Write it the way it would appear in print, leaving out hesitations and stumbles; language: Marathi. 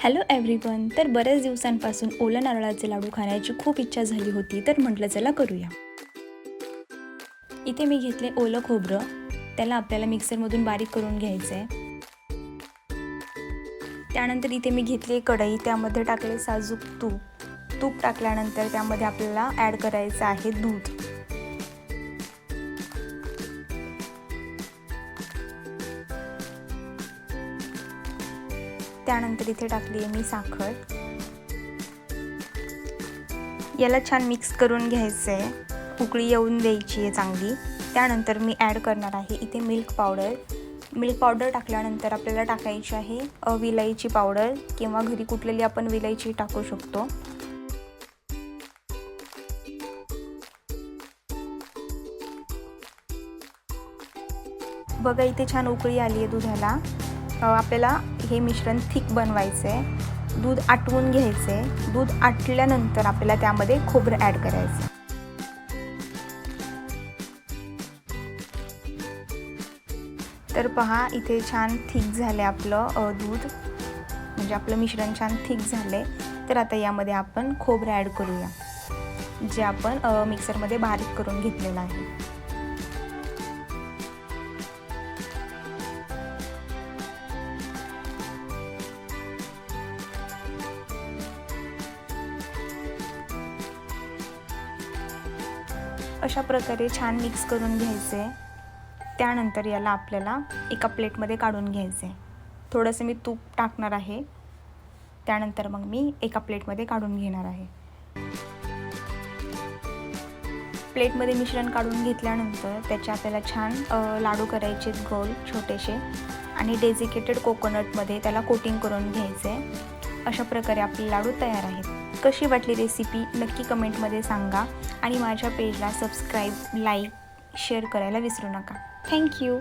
Hello everyone. तर बऱ्याच दिवसांपासून ओल्या नारळाचे लाडू खाण्याची खूप इच्छा झाली होती, तर म्हटलं चला करूया. इथे मी घेतले ओलं खोबरं. त्याला आपल्याला मिक्सरमधून बारीक करून घ्यायचं आहे. त्यानंतर इथे मी घेतली कढई, त्यामध्ये टाकले साजूक तूप टाकल्यानंतर त्यामध्ये आपल्याला ॲड करायचं आहे दूध. त्यानंतर इथे टाकली आहे मी साखर. याला छान मिक्स करून घ्यायचं आहे, उकळी येऊन द्यायची आहे चांगली. त्यानंतर मी ॲड करणार आहे इथे मिल्क पावडर टाकल्यानंतर आपल्याला टाकायची आहे विलायची पावडर, किंवा घरी कुठलेली आपण विलायची टाकू शकतो. बघा इथे छान उकळी आली आहे दुधाला. आपल्याला हे मिश्रण थिक बनवायचं आहे. दूध आटवून घ्यायचं आहे. दूध आटल्यानंतर आपल्याला त्यामध्ये खोबरं ॲड करायचं. तर पहा इथे छान थिक झालं आपलं दूध, म्हणजे आपलं मिश्रण छान थिक झाले. तर आता यामध्ये आपण खोबरं ॲड करूया, जे आपण मिक्सरमध्ये बारीक करून घेतलेलं आहे. अशा प्रकारे छान मिक्स करून घ्यायचे. त्यानंतर याला आपल्याला एका प्लेटमध्ये काढून घ्यायचे. थोडंसं मी तूप टाकणार आहे. त्यानंतर मग मी एका प्लेटमध्ये काढून घेणार आहे. प्लेटमध्ये मिश्रण काढून घेतल्यानंतर त्याचे आपल्याला छान लाडू करायचे गोल छोटेसे, आणि डेझिकेटेड कोकोनटमध्ये त्याला कोटिंग करून घ्यायचे. अशा प्रकारे आपले लाडू तयार आहेत. कशी वाटली रेसिपी नक्की कमेंटमध्ये सांगा, आणि माझ्या पेजला सबस्क्राईब, लाईक, शेअर करायला विसरू नका. थँक्यू.